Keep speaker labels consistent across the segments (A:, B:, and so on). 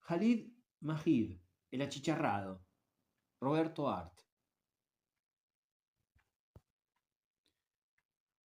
A: Khalid Majid, el achicharrado, Roberto Art.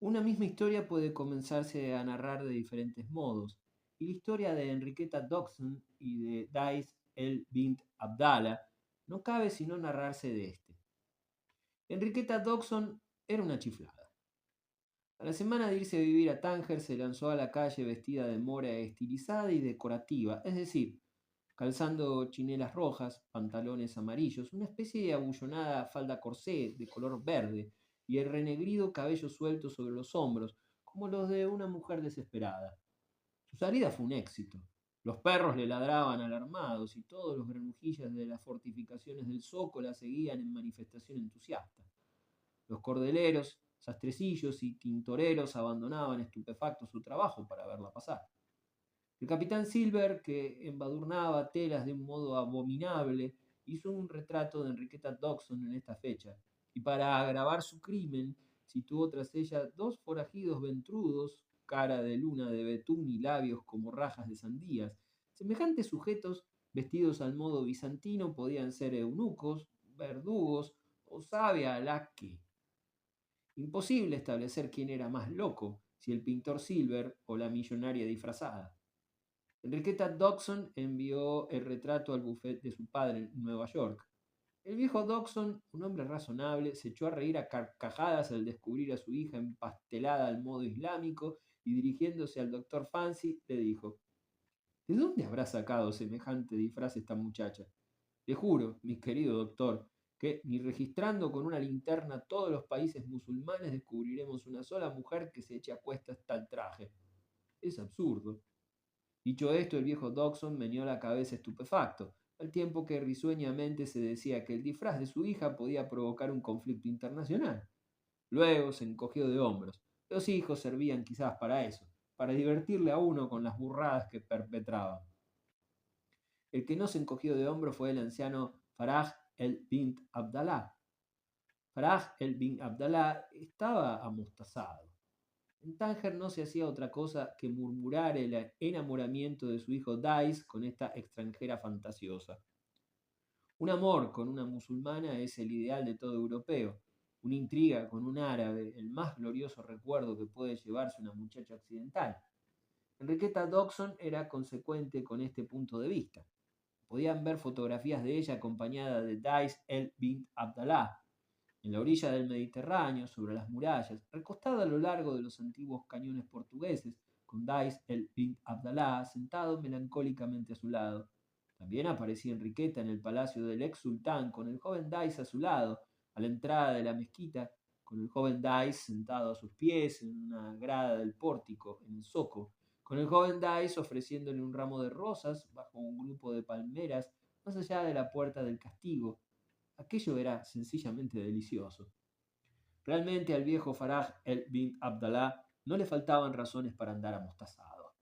A: Una misma historia puede comenzarse a narrar de diferentes modos, y la historia de Enriqueta Dodson y de Dais el bint Abdallah no cabe sino narrarse de este. Enriqueta Dodson era una chiflada. A la semana de irse a vivir a Tánger se lanzó a la calle vestida de mora estilizada y decorativa, es decir, calzando chinelas rojas, pantalones amarillos, una especie de abullonada falda corsé de color verde y el renegrido cabello suelto sobre los hombros, como los de una mujer desesperada. Su salida fue un éxito. Los perros le ladraban alarmados y todos los granujillas de las fortificaciones del Zoco la seguían en manifestación entusiasta. Los cordeleros, sastrecillos y tintoreros abandonaban estupefactos su trabajo para verla pasar. El capitán Silver, que embadurnaba telas de un modo abominable, hizo un retrato de Enriqueta Dodson en esta fecha, y para agravar su crimen, situó tras ella dos forajidos ventrudos, cara de luna de betún y labios como rajas de sandías. Semejantes sujetos, vestidos al modo bizantino, podían ser eunucos, verdugos o sabe Alá qué. Imposible establecer quién era más loco, si el pintor Silver o la millonaria disfrazada. Enriqueta Dodson envió el retrato al bufete de su padre en Nueva York. El viejo Dodson, un hombre razonable, se echó a reír a carcajadas al descubrir a su hija empastelada al modo islámico y dirigiéndose al doctor Fancy le dijo: ¿De dónde habrá sacado semejante disfraz esta muchacha? Le juro, mi querido doctor, que ni registrando con una linterna todos los países musulmanes descubriremos una sola mujer que se eche a cuestas tal traje. Es absurdo. Dicho esto, el viejo Dodson meneó la cabeza estupefacto, al tiempo que risueñamente se decía que el disfraz de su hija podía provocar un conflicto internacional. Luego se encogió de hombros. Los hijos servían quizás para eso, para divertirle a uno con las burradas que perpetraban. El que no se encogió de hombros fue el anciano Faraj el bint Abdallah. Faraj el bint Abdallah estaba amostazado. En Tánger no se hacía otra cosa que murmurar el enamoramiento de su hijo Dais con esta extranjera fantasiosa. Un amor con una musulmana es el ideal de todo europeo. Una intriga con un árabe, el más glorioso recuerdo que puede llevarse una muchacha occidental. Enriqueta Dodson era consecuente con este punto de vista. Podían ver fotografías de ella acompañada de Dais el bint Abdallah, en la orilla del Mediterráneo, sobre las murallas, recostada a lo largo de los antiguos cañones portugueses, con Dais el bint Abdallah sentado melancólicamente a su lado. También aparecía Enriqueta en el palacio del ex sultán, con el joven Dais a su lado, a la entrada de la mezquita, con el joven Dais sentado a sus pies en una grada del pórtico, en el zoco, con el joven Dais ofreciéndole un ramo de rosas bajo un grupo de palmeras más allá de la puerta del castigo. Aquello era sencillamente delicioso. Realmente al viejo Faraj el bint Abdallah no le faltaban razones para andar amostazado.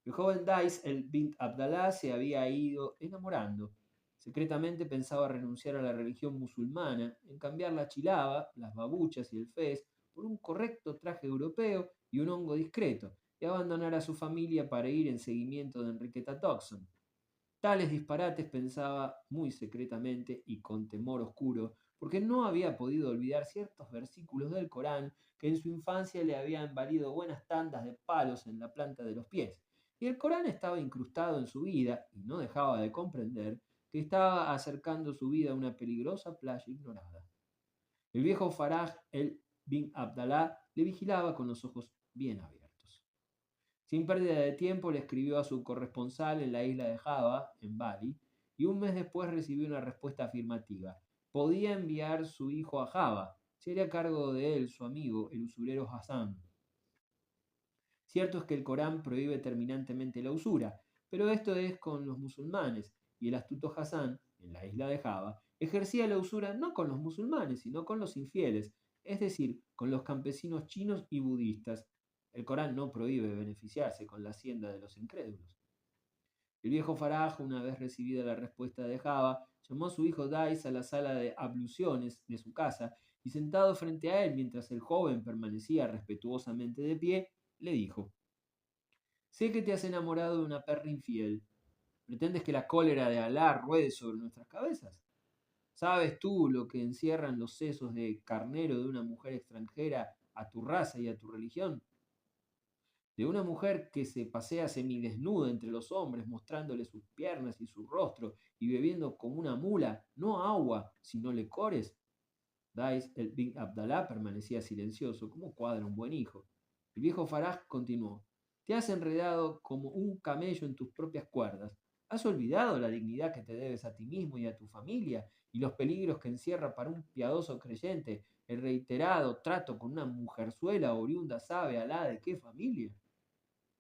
A: El joven Dais el bint Abdallah se había ido enamorando. Secretamente pensaba renunciar a la religión musulmana, en cambiar la chilaba, las babuchas y el fez por un correcto traje europeo y un hongo discreto, y abandonar a su familia para ir en seguimiento de Enriqueta Dodson. Tales disparates pensaba muy secretamente y con temor oscuro, porque no había podido olvidar ciertos versículos del Corán que en su infancia le habían valido buenas tandas de palos en la planta de los pies. Y el Corán estaba incrustado en su vida y no dejaba de comprender que estaba acercando su vida a una peligrosa playa ignorada. El viejo Faraj el bin Abdallah le vigilaba con los ojos bien abiertos. Sin pérdida de tiempo le escribió a su corresponsal en la isla de Java, en Bali, y un mes después recibió una respuesta afirmativa. Podía enviar su hijo a Java, se haría cargo de él su amigo, el usurero Hassan. Cierto es que el Corán prohíbe terminantemente la usura, pero esto es con los musulmanes, y el astuto Hassan, en la isla de Java, ejercía la usura no con los musulmanes, sino con los infieles, es decir, con los campesinos chinos y budistas. El Corán no prohíbe beneficiarse con la hacienda de los incrédulos. El viejo Faraj, una vez recibida la respuesta de Java, llamó a su hijo Dais a la sala de abluciones de su casa y sentado frente a él mientras el joven permanecía respetuosamente de pie, le dijo: Sé que te has enamorado de una perra infiel, ¿Pretendes que la cólera de Alá ruede sobre nuestras cabezas? ¿Sabes tú lo que encierran los sesos de carnero de una mujer extranjera a tu raza y a tu religión? De una mujer que se pasea semidesnuda entre los hombres, mostrándole sus piernas y su rostro y bebiendo como una mula, no agua, sino licores. Dais el Bin Abdalá permanecía silencioso, como cuadra un buen hijo. El viejo Faraj continuó: Te has enredado como un camello en tus propias cuerdas. ¿Has olvidado la dignidad que te debes a ti mismo y a tu familia y los peligros que encierra para un piadoso creyente el reiterado trato con una mujerzuela oriunda sabe Alá de qué familia?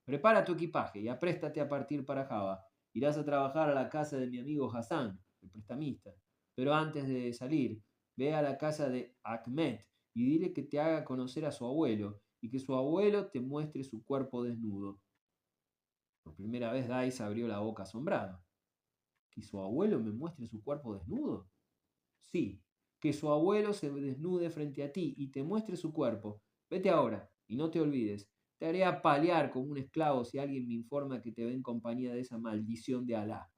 A: Prepara tu equipaje y apréstate a partir para Java. Irás a trabajar a la casa de mi amigo Hassan, el prestamista. Pero antes de salir, ve a la casa de Ahmed y dile que te haga conocer a su abuelo y que su abuelo te muestre su cuerpo desnudo. Por primera vez Dice abrió la boca asombrado. ¿Que su abuelo me muestre su cuerpo desnudo? Sí, que su abuelo se desnude frente a ti y te muestre su cuerpo. Vete ahora y no te olvides. Te haré apalear como un esclavo si alguien me informa que te ve en compañía de esa maldición de Alá.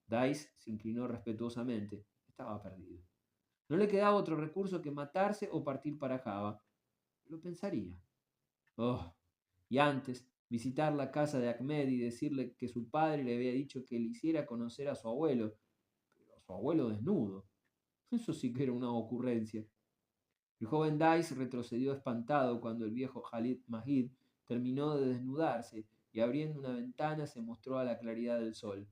A: Dice se inclinó respetuosamente. Estaba perdido. No le quedaba otro recurso que matarse o partir para Java. Lo pensaría. Oh, y antes, visitar la casa de Ahmed y decirle que su padre le había dicho que le hiciera conocer a su abuelo, pero a su abuelo desnudo. Eso sí que era una ocurrencia. El joven Dice retrocedió espantado cuando el viejo Khalid Majid terminó de desnudarse y abriendo una ventana se mostró a la claridad del sol.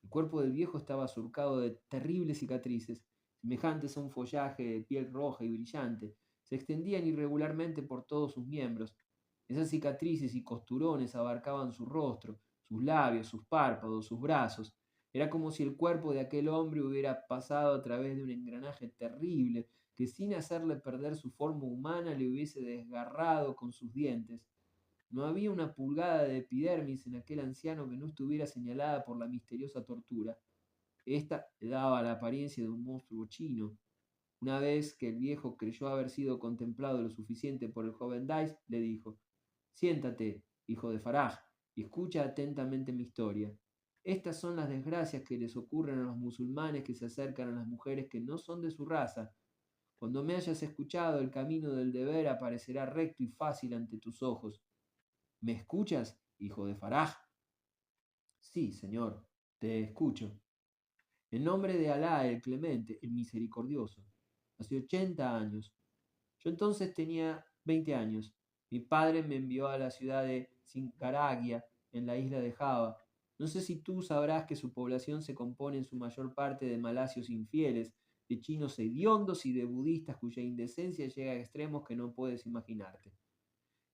A: El cuerpo del viejo estaba surcado de terribles cicatrices, semejantes a un follaje de piel roja y brillante. Se extendían irregularmente por todos sus miembros. Esas cicatrices y costurones abarcaban su rostro, sus labios, sus párpados, sus brazos. Era como si el cuerpo de aquel hombre hubiera pasado a través de un engranaje terrible que sin hacerle perder su forma humana le hubiese desgarrado con sus dientes. No había una pulgada de epidermis en aquel anciano que no estuviera señalada por la misteriosa tortura. Esta le daba la apariencia de un monstruo chino. Una vez que el viejo creyó haber sido contemplado lo suficiente por el joven Dice, le dijo: Siéntate, hijo de Faraj, y escucha atentamente mi historia. Estas son las desgracias que les ocurren a los musulmanes que se acercan a las mujeres que no son de su raza. Cuando me hayas escuchado, el camino del deber aparecerá recto y fácil ante tus ojos. ¿Me escuchas, hijo de Faraj? Sí, señor, te escucho. En nombre de Alá, el clemente, el misericordioso. Hace 80 años. Yo entonces tenía 20 años. Mi padre me envió a la ciudad de Sincaragia, en la isla de Java. No sé si tú sabrás que su población se compone en su mayor parte de malasios infieles, de chinos hediondos y de budistas cuya indecencia llega a extremos que no puedes imaginarte.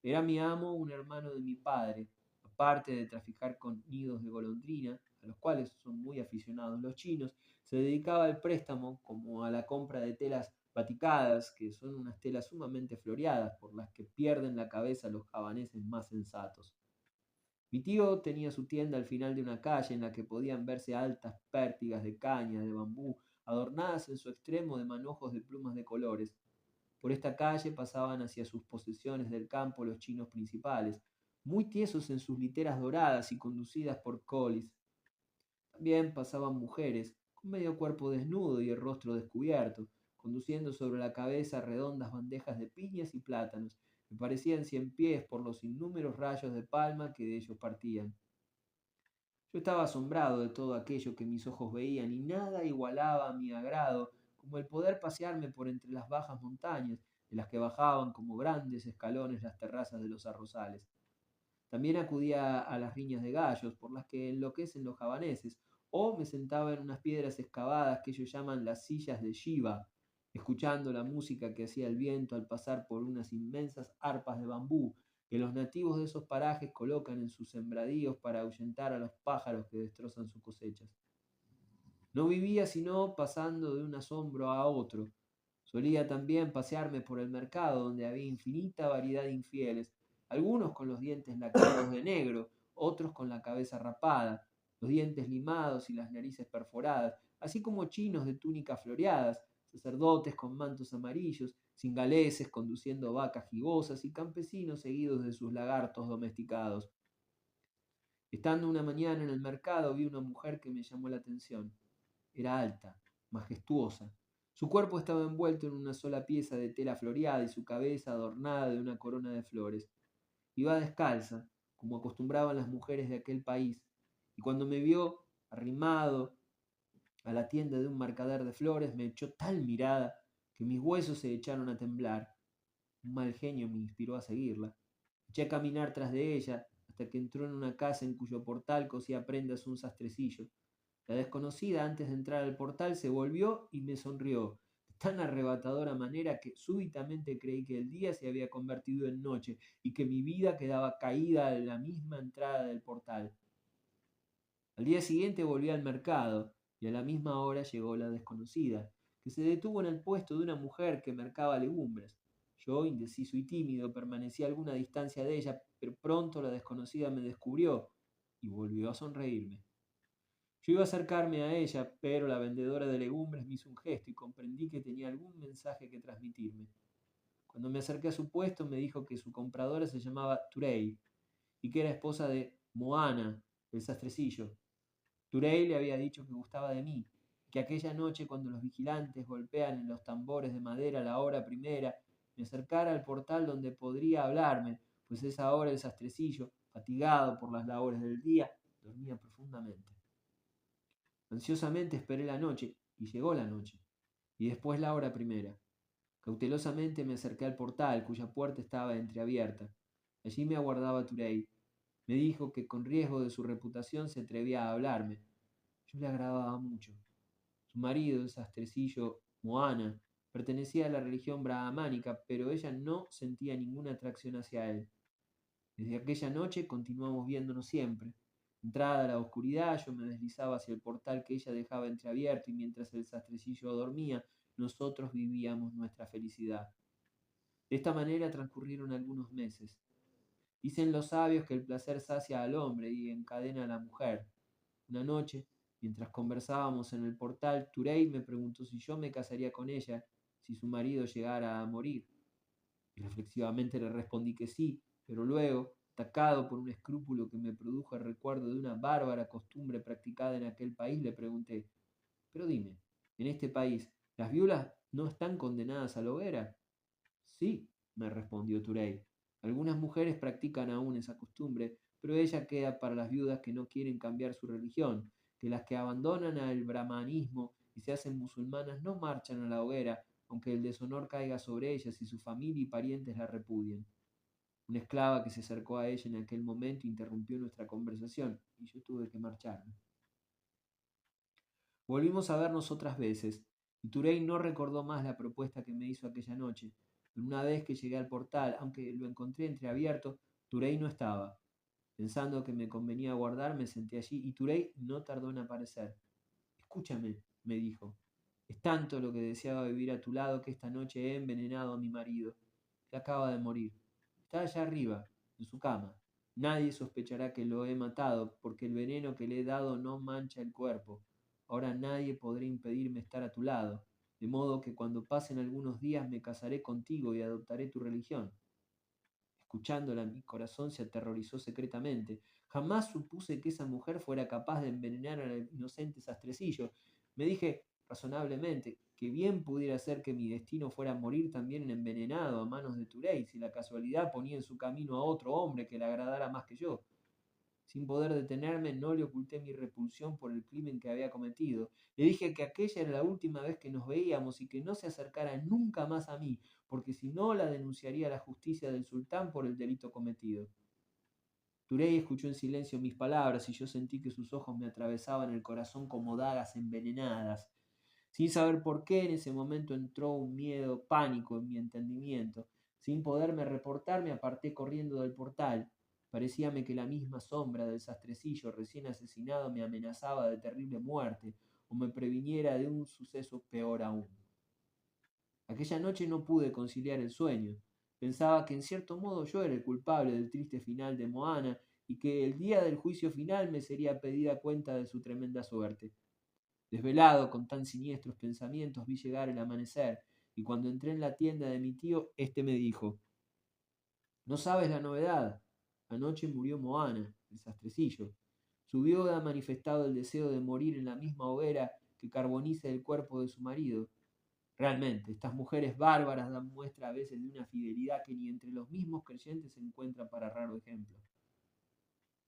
A: Era mi amo un hermano de mi padre, aparte de traficar con nidos de golondrina, a los cuales son muy aficionados los chinos, se dedicaba al préstamo como a la compra de telas baticadas, que son unas telas sumamente floreadas por las que pierden la cabeza los javaneses más sensatos. Mi tío tenía su tienda al final de una calle en la que podían verse altas pértigas de caña, de bambú, adornadas en su extremo de manojos de plumas de colores. Por esta calle pasaban hacia sus posesiones del campo los chinos principales, muy tiesos en sus literas doradas y conducidas por colis. También pasaban mujeres, con medio cuerpo desnudo y el rostro descubierto, conduciendo sobre la cabeza redondas bandejas de piñas y plátanos, que parecían 100 pies por los innúmeros rayos de palma que de ellos partían. Yo estaba asombrado de todo aquello que mis ojos veían y nada igualaba a mi agrado como el poder pasearme por entre las bajas montañas, de las que bajaban como grandes escalones las terrazas de los arrozales. También acudía a las riñas de gallos, por las que enloquecen los javaneses, o me sentaba en unas piedras excavadas que ellos llaman las sillas de Shiva, escuchando la música que hacía el viento al pasar por unas inmensas arpas de bambú que los nativos de esos parajes colocan en sus sembradíos para ahuyentar a los pájaros que destrozan sus cosechas. No vivía sino pasando de un asombro a otro. Solía también pasearme por el mercado, donde había infinita variedad de infieles, algunos con los dientes lacrados de negro, otros con la cabeza rapada, los dientes limados y las narices perforadas, así como chinos de túnicas floreadas, sacerdotes con mantos amarillos, cingaleses conduciendo vacas gibosas y campesinos seguidos de sus lagartos domesticados. Estando una mañana en el mercado vi una mujer que me llamó la atención. Era alta, majestuosa. Su cuerpo estaba envuelto en una sola pieza de tela floreada y su cabeza adornada de una corona de flores. Iba descalza, como acostumbraban las mujeres de aquel país, y cuando me vio arrimado a la tienda de un mercader de flores, me echó tal mirada que mis huesos se echaron a temblar. Un mal genio me inspiró a seguirla. Eché a caminar tras de ella hasta que entró en una casa en cuyo portal cosía prendas un sastrecillo. La desconocida, antes de entrar al portal, se volvió y me sonrió de tan arrebatadora manera que súbitamente creí que el día se había convertido en noche y que mi vida quedaba caída en la misma entrada del portal. Al día siguiente volví al mercado y a la misma hora llegó la desconocida, que se detuvo en el puesto de una mujer que mercaba legumbres. Yo, indeciso y tímido, permanecí a alguna distancia de ella, pero pronto la desconocida me descubrió y volvió a sonreírme. Yo iba a acercarme a ella, pero la vendedora de legumbres me hizo un gesto y comprendí que tenía algún mensaje que transmitirme. Cuando me acerqué a su puesto me dijo que su compradora se llamaba Turei y que era esposa de Moana, el sastrecillo. Turei le había dicho que gustaba de mí, que aquella noche cuando los vigilantes golpean en los tambores de madera a la hora primera, me acercara al portal donde podría hablarme, pues esa hora el sastrecillo, fatigado por las labores del día, dormía profundamente. Ansiosamente esperé la noche, y llegó la noche, y después la hora primera. Cautelosamente me acerqué al portal, cuya puerta estaba entreabierta. Allí me aguardaba Turei. Me dijo que con riesgo de su reputación se atrevía a hablarme. Yo le agradaba mucho. Su marido, el sastrecillo Moana, pertenecía a la religión brahmánica, pero ella no sentía ninguna atracción hacia él. Desde aquella noche continuamos viéndonos siempre. Entrada la oscuridad, yo me deslizaba hacia el portal que ella dejaba entreabierto y mientras el sastrecillo dormía, nosotros vivíamos nuestra felicidad. De esta manera transcurrieron algunos meses. Dicen los sabios que el placer sacia al hombre y encadena a la mujer. Una noche, mientras conversábamos en el portal, Turei me preguntó si yo me casaría con ella si su marido llegara a morir. Reflexivamente le respondí que sí, pero luego, atacado por un escrúpulo que me produjo el recuerdo de una bárbara costumbre practicada en aquel país, le pregunté, pero dime, ¿en este país las viudas no están condenadas a la hoguera? Sí, me respondió Turei. Algunas mujeres practican aún esa costumbre, pero ella queda para las viudas que no quieren cambiar su religión, que las que abandonan al brahmanismo y se hacen musulmanas no marchan a la hoguera, aunque el deshonor caiga sobre ellas y su familia y parientes la repudien. Una esclava que se acercó a ella en aquel momento interrumpió nuestra conversación y yo tuve que marcharme. Volvimos a vernos otras veces, y Turei no recordó más la propuesta que me hizo aquella noche. Pero una vez que llegué al portal, aunque lo encontré entreabierto, Turei no estaba. Pensando que me convenía guardar, me senté allí y Turei no tardó en aparecer. Escúchame, me dijo. Es tanto lo que deseaba vivir a tu lado que esta noche he envenenado a mi marido. Él acaba de morir. Está allá arriba, en su cama. Nadie sospechará que lo he matado, porque el veneno que le he dado no mancha el cuerpo. Ahora nadie podrá impedirme estar a tu lado, de modo que cuando pasen algunos días me casaré contigo y adoptaré tu religión. Escuchándola, mi corazón se aterrorizó secretamente. Jamás supuse que esa mujer fuera capaz de envenenar al inocente sastrecillo. Me dije razonablemente que bien pudiera ser que mi destino fuera morir también envenenado a manos de Turei, si la casualidad ponía en su camino a otro hombre que le agradara más que yo. Sin poder detenerme, no le oculté mi repulsión por el crimen que había cometido. Le dije que aquella era la última vez que nos veíamos y que no se acercara nunca más a mí, porque si no la denunciaría a la justicia del sultán por el delito cometido. Turey escuchó en silencio mis palabras y yo sentí que sus ojos me atravesaban el corazón como dagas envenenadas. Sin saber por qué, en ese momento entró un miedo, pánico en mi entendimiento. Sin poderme reportar, me aparté corriendo del portal. Parecíame que la misma sombra del sastrecillo recién asesinado me amenazaba de terrible muerte, o me previniera de un suceso peor aún. Aquella noche no pude conciliar el sueño. Pensaba que en cierto modo yo era el culpable del triste final de Moana y que el día del juicio final me sería pedida cuenta de su tremenda suerte. Desvelado con tan siniestros pensamientos, vi llegar el amanecer, y cuando entré en la tienda de mi tío, éste me dijo: No sabes la novedad. Anoche murió Moana, el sastrecillo. Su viuda ha manifestado el deseo de morir en la misma hoguera que carboniza el cuerpo de su marido. Realmente, estas mujeres bárbaras dan muestra a veces de una fidelidad que ni entre los mismos creyentes se encuentra para raro ejemplo.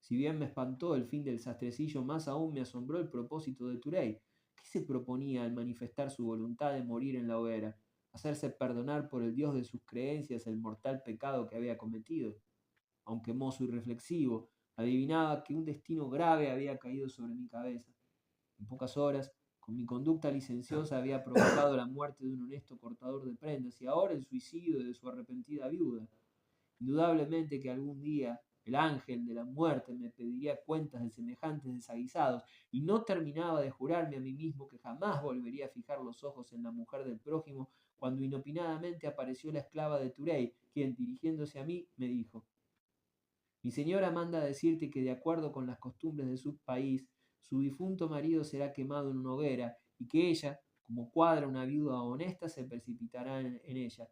A: Si bien me espantó el fin del sastrecillo, más aún me asombró el propósito de Turey. ¿Qué se proponía al manifestar su voluntad de morir en la hoguera? ¿Hacerse perdonar por el Dios de sus creencias el mortal pecado que había cometido? Aunque mozo y reflexivo, adivinaba que un destino grave había caído sobre mi cabeza. En pocas horas, con mi conducta licenciosa había provocado la muerte de un honesto cortador de prendas y ahora el suicidio de su arrepentida viuda. Indudablemente que algún día el ángel de la muerte me pediría cuentas de semejantes desaguisados, y no terminaba de jurarme a mí mismo que jamás volvería a fijar los ojos en la mujer del prójimo, cuando inopinadamente apareció la esclava de Turey, quien, dirigiéndose a mí, me dijo: mi señora manda decirte que, de acuerdo con las costumbres de su país, su difunto marido será quemado en una hoguera, y que ella, como cuadra una viuda honesta, se precipitará en ella.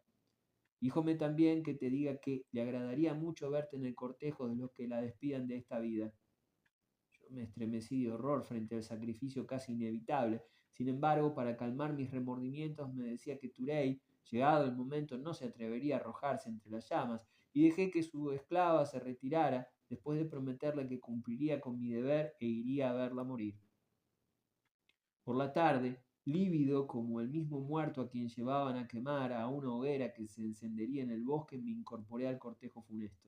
A: Díjome también que te diga que le agradaría mucho verte en el cortejo de los que la despidan de esta vida. Yo me estremecí de horror frente al sacrificio casi inevitable. Sin embargo, para calmar mis remordimientos, me decía que Turey, llegado el momento, no se atrevería a arrojarse entre las llamas, y dejé que su esclava se retirara, después de prometerle que cumpliría con mi deber e iría a verla morir. Por la tarde, lívido como el mismo muerto a quien llevaban a quemar a una hoguera que se encendería en el bosque, me incorporé al cortejo funesto.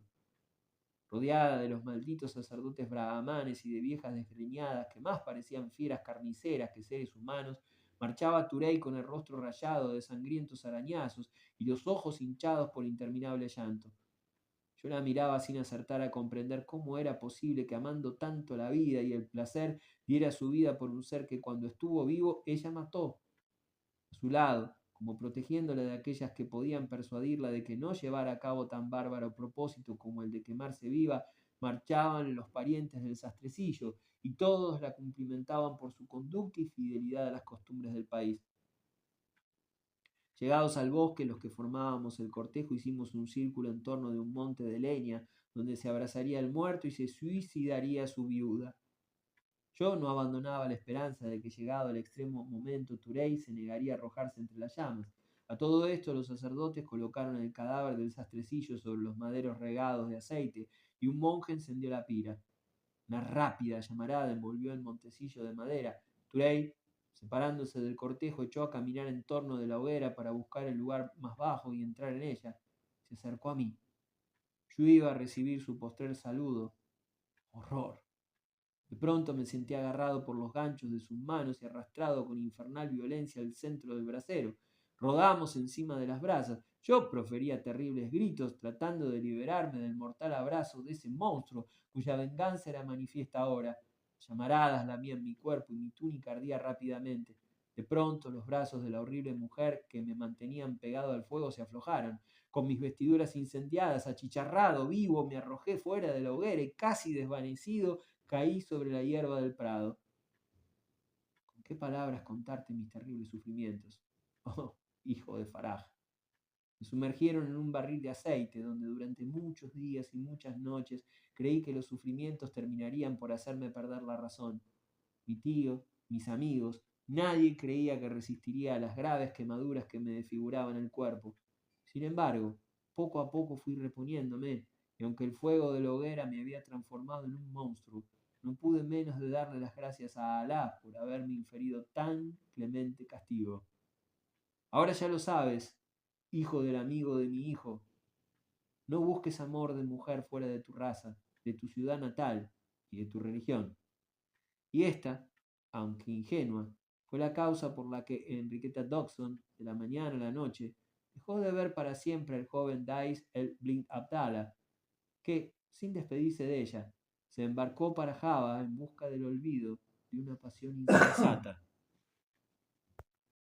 A: Rodeada de los malditos sacerdotes brahmanes y de viejas desgreñadas que más parecían fieras carniceras que seres humanos, marchaba Turey con el rostro rayado de sangrientos arañazos y los ojos hinchados por interminable llanto. Yo la miraba sin acertar a comprender cómo era posible que, amando tanto la vida y el placer, diera su vida por un ser que, cuando estuvo vivo, ella mató. A su lado, como protegiéndola de aquellas que podían persuadirla de que no llevara a cabo tan bárbaro propósito como el de quemarse viva, marchaban los parientes del sastrecillo, y todos la cumplimentaban por su conducta y fidelidad a las costumbres del país. Llegados al bosque, los que formábamos el cortejo hicimos un círculo en torno de un monte de leña, donde se abrazaría el muerto y se suicidaría su viuda. Yo no abandonaba la esperanza de que, llegado el extremo momento, Turey se negaría a arrojarse entre las llamas. A todo esto, los sacerdotes colocaron el cadáver del sastrecillo sobre los maderos regados de aceite, y un monje encendió la pira. Una rápida llamarada envolvió el montecillo de madera. Turey, separándose del cortejo, echó a caminar en torno de la hoguera para buscar el lugar más bajo y entrar en ella. Se acercó a mí. Yo iba a recibir su postrer saludo. ¡Horror! De pronto me sentí agarrado por los ganchos de sus manos y arrastrado con infernal violencia al centro del brasero. Rodamos encima de las brasas. Yo profería terribles gritos, tratando de liberarme del mortal abrazo de ese monstruo, cuya venganza era manifiesta ahora. Llamaradas lamían mi cuerpo y mi túnica ardía rápidamente. De pronto los brazos de la horrible mujer que me mantenían pegado al fuego se aflojaron. Con mis vestiduras incendiadas, achicharrado, vivo, me arrojé fuera de la hoguera y, casi desvanecido, caí sobre la hierba del prado. ¿Con qué palabras contarte mis terribles sufrimientos? Oh, hijo de Faraj. Me sumergieron en un barril de aceite, donde durante muchos días y muchas noches creí que los sufrimientos terminarían por hacerme perder la razón. Mi tío, mis amigos, nadie creía que resistiría a las graves quemaduras que me desfiguraban el cuerpo. Sin embargo, poco a poco fui reponiéndome, y aunque el fuego de la hoguera me había transformado en un monstruo, no pude menos de darle las gracias a Alá por haberme inferido tan clemente castigo. Ahora ya lo sabes, hijo del amigo de mi hijo, no busques amor de mujer fuera de tu raza, de tu ciudad natal y de tu religión. Y esta, aunque ingenua, fue la causa por la que Enriqueta Dodson, de la mañana a la noche, dejó de ver para siempre al joven Dais el-Blind Abdallah, que, sin despedirse de ella, se embarcó para Java en busca del olvido de una pasión insensata.